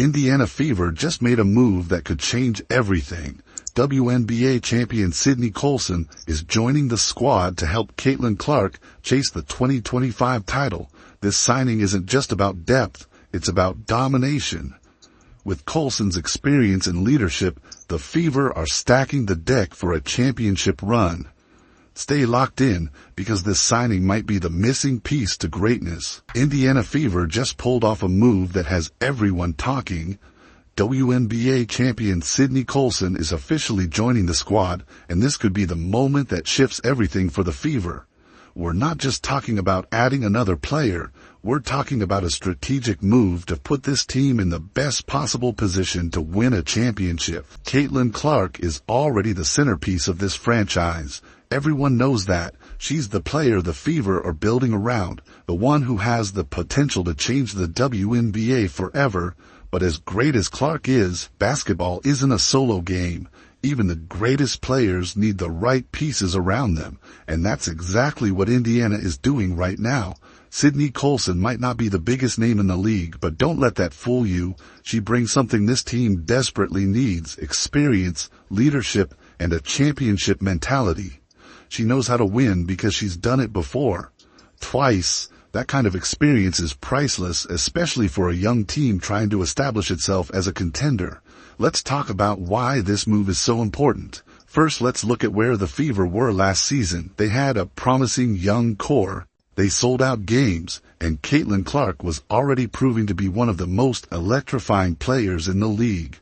Indiana Fever just made a move that could change everything. WNBA champion Sydney Colson is joining the squad to help Caitlin Clark chase the 2025 title. This signing isn't just about depth, it's about domination. With Colson's experience and leadership, the Fever are stacking the deck for a championship run. Stay locked in, because this signing might be the missing piece to greatness. Indiana Fever just pulled off a move that has everyone talking. WNBA champion Sydney Colson is officially joining the squad, and this could be the moment that shifts everything for the Fever. We're not just talking about adding another player, we're talking about a strategic move to put this team in the best possible position to win a championship. Caitlin Clark is already the centerpiece of this franchise. Everyone knows that. She's the player the Fever are building around, the one who has the potential to change the WNBA forever. But as great as Clark is, basketball isn't a solo game. Even the greatest players need the right pieces around them, and that's exactly what Indiana is doing right now. Sydney Colson might not be the biggest name in the league, but don't let that fool you. She brings something this team desperately needs: experience, leadership, and a championship mentality. She knows how to win because she's done it before. Twice. That kind of experience is priceless, especially for a young team trying to establish itself as a contender. Let's talk about why this move is so important. First, let's look at where the Fever were last season. They had a promising young core. They sold out games, and Caitlin Clark was already proving to be one of the most electrifying players in the league.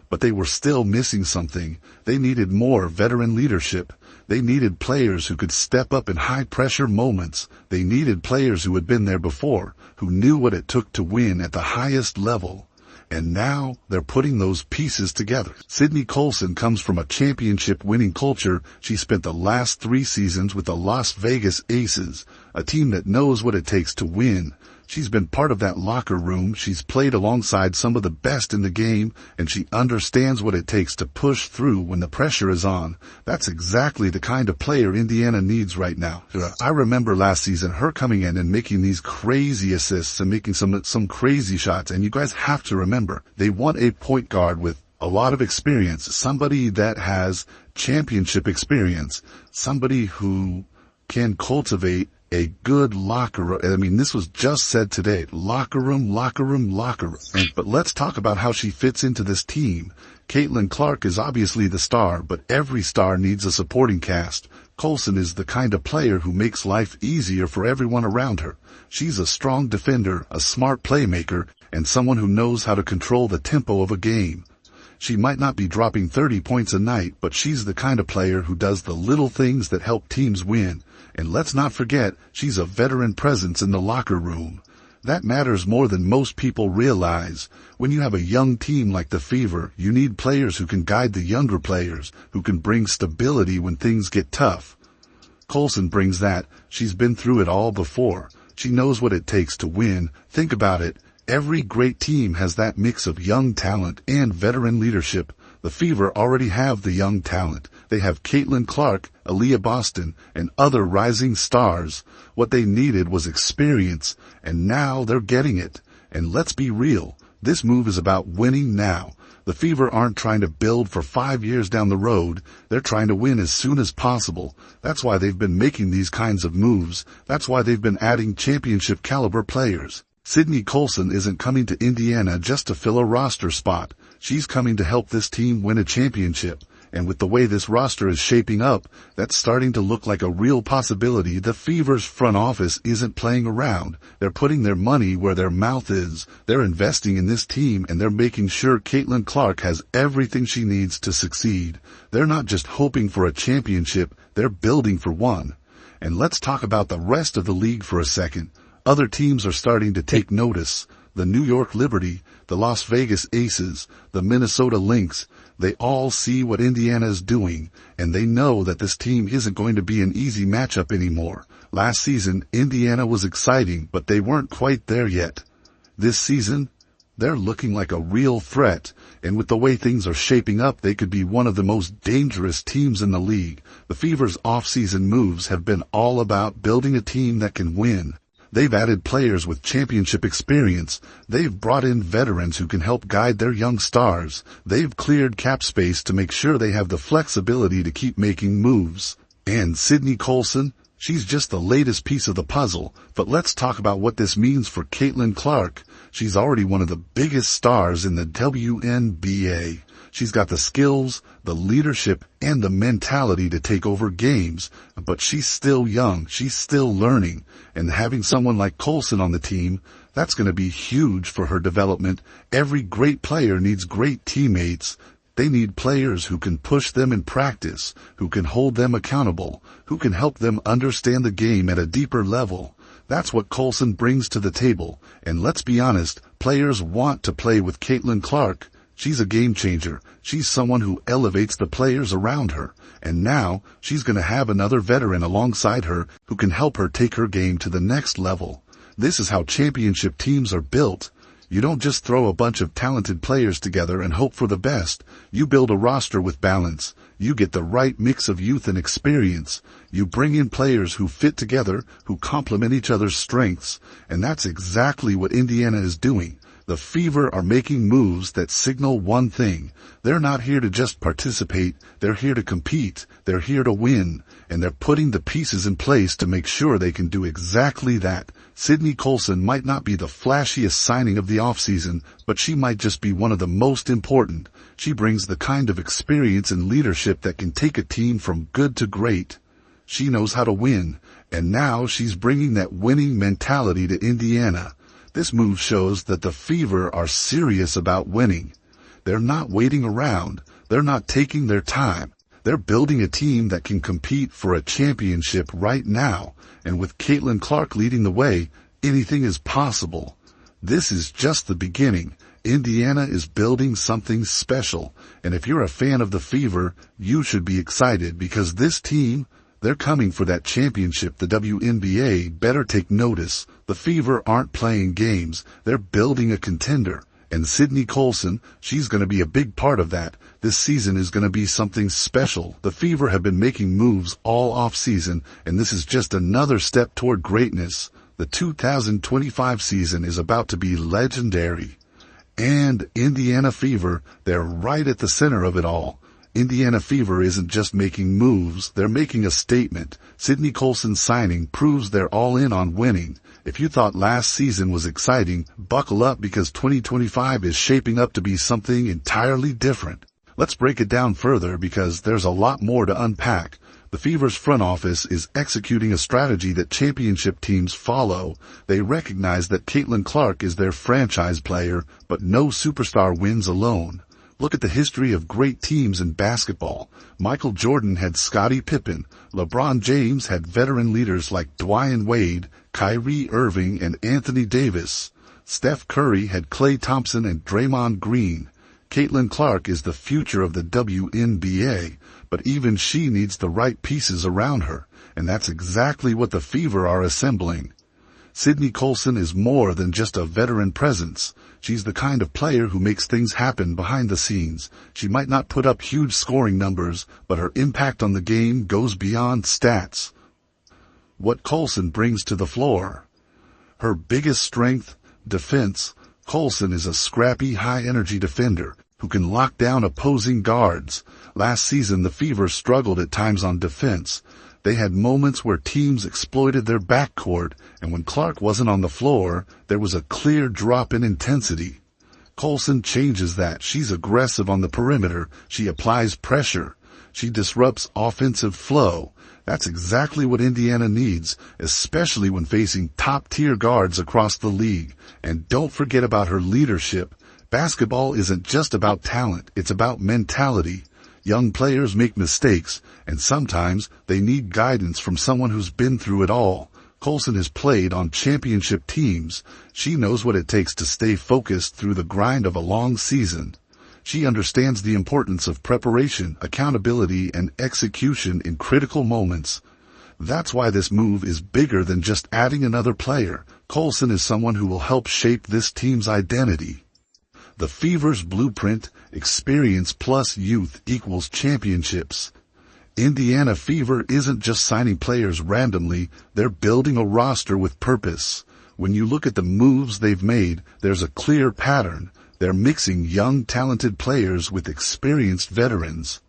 But they were still missing something. They needed more veteran leadership. They needed players who could step up in high-pressure moments. They needed players who had been there before, who knew what it took to win at the highest level. And now they're putting those pieces together. Sydney Colson comes from a championship-winning culture. She spent the last 3 seasons with the Las Vegas Aces, a team that knows what it takes to win. She's been part of that locker room. She's played alongside some of the best in the game, and she understands what it takes to push through when the pressure is on. That's exactly the kind of player Indiana needs right now. I remember last season her coming in and making these crazy assists and making some crazy shots. And you guys have to remember, they want a point guard with a lot of experience, somebody that has championship experience, somebody who can cultivate a good locker room. I mean, this was just said today. Locker room. But let's talk about how she fits into this team. Caitlin Clark is obviously the star, but every star needs a supporting cast. Colson is the kind of player who makes life easier for everyone around her. She's a strong defender, a smart playmaker, and someone who knows how to control the tempo of a game. She might not be dropping 30 points a night, but she's the kind of player who does the little things that help teams win. And let's not forget, she's a veteran presence in the locker room. That matters more than most people realize. When you have a young team like the Fever, you need players who can guide the younger players, who can bring stability when things get tough. Colson brings that. She's been through it all before. She knows what it takes to win. Think about it. Every great team has that mix of young talent and veteran leadership. The Fever already have the young talent. They have Caitlin Clark, Aaliyah Boston, and other rising stars. What they needed was experience, and now they're getting it. And let's be real, this move is about winning now. The Fever aren't trying to build for 5 years down the road. They're trying to win as soon as possible. That's why they've been making these kinds of moves. That's why they've been adding championship caliber players. Sydney Colson isn't coming to Indiana just to fill a roster spot. She's coming to help this team win a championship. And with the way this roster is shaping up, that's starting to look like a real possibility. The Fever's front office isn't playing around. They're putting their money where their mouth is. They're investing in this team, and they're making sure Caitlin Clark has everything she needs to succeed. They're not just hoping for a championship, they're building for one. And let's talk about the rest of the league for a second. Other teams are starting to take notice. The New York Liberty, the Las Vegas Aces, the Minnesota Lynx, they all see what Indiana is doing, and they know that this team isn't going to be an easy matchup anymore. Last season, Indiana was exciting, but they weren't quite there yet. This season, they're looking like a real threat, and with the way things are shaping up, they could be one of the most dangerous teams in the league. The Fever's off-season moves have been all about building a team that can win. They've added players with championship experience. They've brought in veterans who can help guide their young stars. They've cleared cap space to make sure they have the flexibility to keep making moves. And Sydney Colson, she's just the latest piece of the puzzle. But let's talk about what this means for Caitlin Clark. She's already one of the biggest stars in the WNBA. She's got the skills, the leadership, and the mentality to take over games, but she's still young, she's still learning, and having someone like Colson on the team, that's going to be huge for her development. Every great player needs great teammates. They need players who can push them in practice, who can hold them accountable, who can help them understand the game at a deeper level. That's what Colson brings to the table, and let's be honest, players want to play with Caitlin Clark. She's a game changer. She's someone who elevates the players around her. And now, she's going to have another veteran alongside her who can help her take her game to the next level. This is how championship teams are built. You don't just throw a bunch of talented players together and hope for the best. You build a roster with balance. You get the right mix of youth and experience. You bring in players who fit together, who complement each other's strengths. And that's exactly what Indiana is doing. The Fever are making moves that signal one thing. They're not here to just participate. They're here to compete. They're here to win. And they're putting the pieces in place to make sure they can do exactly that. Sydney Colson might not be the flashiest signing of the offseason, but she might just be one of the most important. She brings the kind of experience and leadership that can take a team from good to great. She knows how to win. And now she's bringing that winning mentality to Indiana. This move shows that the Fever are serious about winning. They're not waiting around. They're not taking their time. They're building a team that can compete for a championship right now. And with Caitlin Clark leading the way, anything is possible. This is just the beginning. Indiana is building something special. And if you're a fan of the Fever, you should be excited because this team, they're coming for that championship. The WNBA better take notice. The Fever aren't playing games. They're building a contender. And Sydney Colson, she's going to be a big part of that. This season is going to be something special. The Fever have been making moves all off-season, and this is just another step toward greatness. The 2025 season is about to be legendary. And Indiana Fever, they're right at the center of it all. Indiana Fever isn't just making moves, they're making a statement. Sydney Colson's signing proves they're all in on winning. If you thought last season was exciting, buckle up because 2025 is shaping up to be something entirely different. Let's break it down further because there's a lot more to unpack. The Fever's front office is executing a strategy that championship teams follow. They recognize that Caitlin Clark is their franchise player, but no superstar wins alone. Look at the history of great teams in basketball. Michael Jordan had Scottie Pippen. LeBron James had veteran leaders like Dwyane Wade, Kyrie Irving, and Anthony Davis. Steph Curry had Klay Thompson and Draymond Green. Caitlin Clark is the future of the WNBA, but even she needs the right pieces around her, and that's exactly what the Fever are assembling. Sydney Colson is more than just a veteran presence. She's the kind of player who makes things happen behind the scenes. She might not put up huge scoring numbers, but her impact on the game goes beyond stats. What Colson brings to the floor. Her biggest strength, defense. Colson is a scrappy, high-energy defender who can lock down opposing guards. Last season, the Fever struggled at times on defense. They had moments where teams exploited their backcourt, and when Clark wasn't on the floor, there was a clear drop in intensity. Colson changes that. She's aggressive on the perimeter. She applies pressure. She disrupts offensive flow. That's exactly what Indiana needs, especially when facing top-tier guards across the league. And don't forget about her leadership. Basketball isn't just about talent. It's about mentality. Young players make mistakes, and sometimes they need guidance from someone who's been through it all. Colson has played on championship teams. She knows what it takes to stay focused through the grind of a long season. She understands the importance of preparation, accountability, and execution in critical moments. That's why this move is bigger than just adding another player. Colson is someone who will help shape this team's identity. The Fever's blueprint, experience plus youth equals championships. Indiana Fever isn't just signing players randomly, they're building a roster with purpose. When you look at the moves they've made, there's a clear pattern. They're mixing young, talented players with experienced veterans.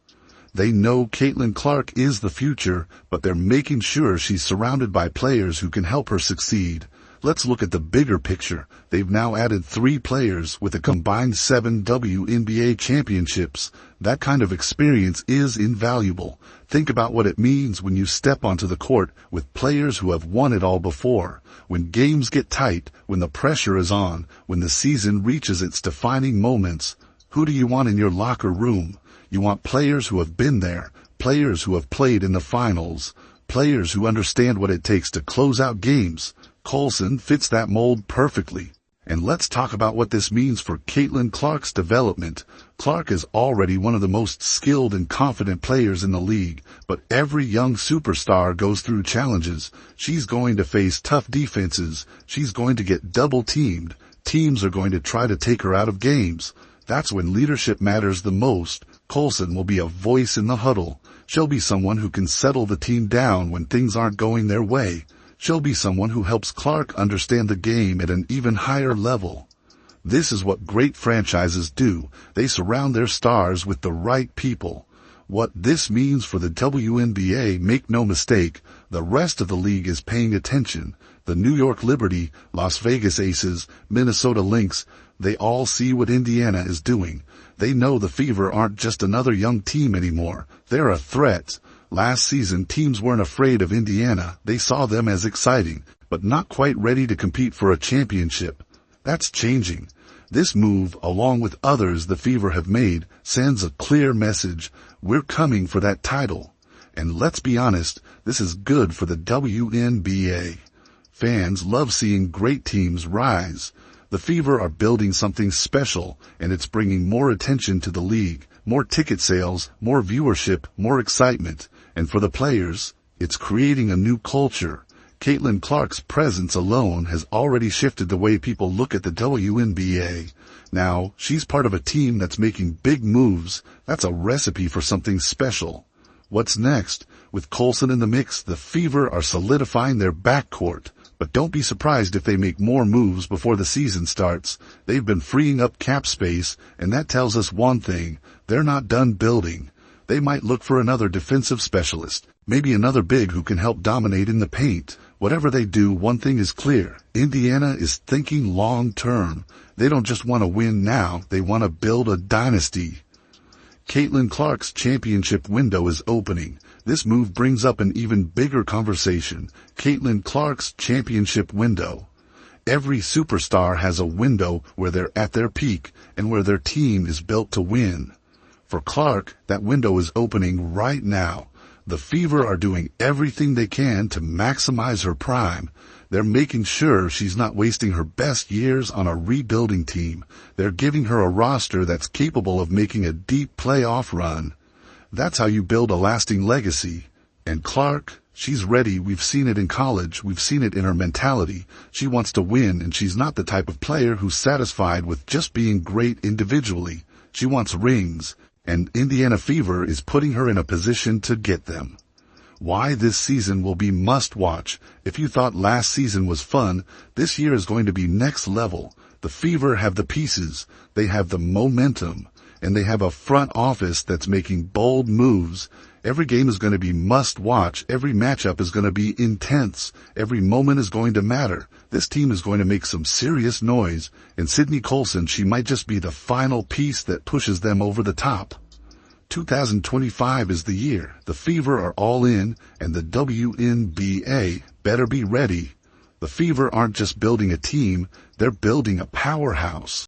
They know Caitlin Clark is the future, but they're making sure she's surrounded by players who can help her succeed. Let's look at the bigger picture. They've now added 3 players with a combined 7 WNBA championships. That kind of experience is invaluable. Think about what it means when you step onto the court with players who have won it all before. When games get tight, when the pressure is on, when the season reaches its defining moments, who do you want in your locker room? You want players who have been there, players who have played in the finals, players who understand what it takes to close out games. Colson fits that mold perfectly. And let's talk about what this means for Caitlin Clark's development. Clark is already one of the most skilled and confident players in the league, but every young superstar goes through challenges. She's going to face tough defenses. She's going to get double-teamed. Teams are going to try to take her out of games. That's when leadership matters the most. Colson will be a voice in the huddle. She'll be someone who can settle the team down when things aren't going their way. She'll be someone who helps Clark understand the game at an even higher level. This is what great franchises do. They surround their stars with the right people. What this means for the WNBA, make no mistake, the rest of the league is paying attention. The New York Liberty, Las Vegas Aces, Minnesota Lynx, they all see what Indiana is doing. They know the Fever aren't just another young team anymore. They're a threat. Last season, teams weren't afraid of Indiana. They saw them as exciting, but not quite ready to compete for a championship. That's changing. This move, along with others the Fever have made, sends a clear message. We're coming for that title. And let's be honest, this is good for the WNBA. Fans love seeing great teams rise. The Fever are building something special, and it's bringing more attention to the league, more ticket sales, more viewership, more excitement. And for the players, it's creating a new culture. Caitlin Clark's presence alone has already shifted the way people look at the WNBA. Now, she's part of a team that's making big moves. That's a recipe for something special. What's next? With Colson in the mix, the Fever are solidifying their backcourt. But don't be surprised if they make more moves before the season starts. They've been freeing up cap space, and that tells us one thing. They're not done building. They might look for another defensive specialist, maybe another big who can help dominate in the paint. Whatever they do, one thing is clear. Indiana is thinking long-term. They don't just want to win now, they want to build a dynasty. Caitlin Clark's championship window is opening. This move brings up an even bigger conversation. Caitlin Clark's championship window. Every superstar has a window where they're at their peak and where their team is built to win. For Clark, that window is opening right now. The Fever are doing everything they can to maximize her prime. They're making sure she's not wasting her best years on a rebuilding team. They're giving her a roster that's capable of making a deep playoff run. That's how you build a lasting legacy. And Clark, she's ready. We've seen it in college. We've seen it in her mentality. She wants to win, and she's not the type of player who's satisfied with just being great individually. She wants rings. And Indiana Fever is putting her in a position to get them. Why this season will be must-watch. If you thought last season was fun, this year is going to be next level. The Fever have the pieces, they have the momentum, and they have a front office that's making bold moves. Every game is going to be must-watch. Every matchup is going to be intense. Every moment is going to matter. This team is going to make some serious noise. And Sydney Colson, she might just be the final piece that pushes them over the top. 2025 is the year. The Fever are all in, and the WNBA better be ready. The Fever aren't just building a team, they're building a powerhouse.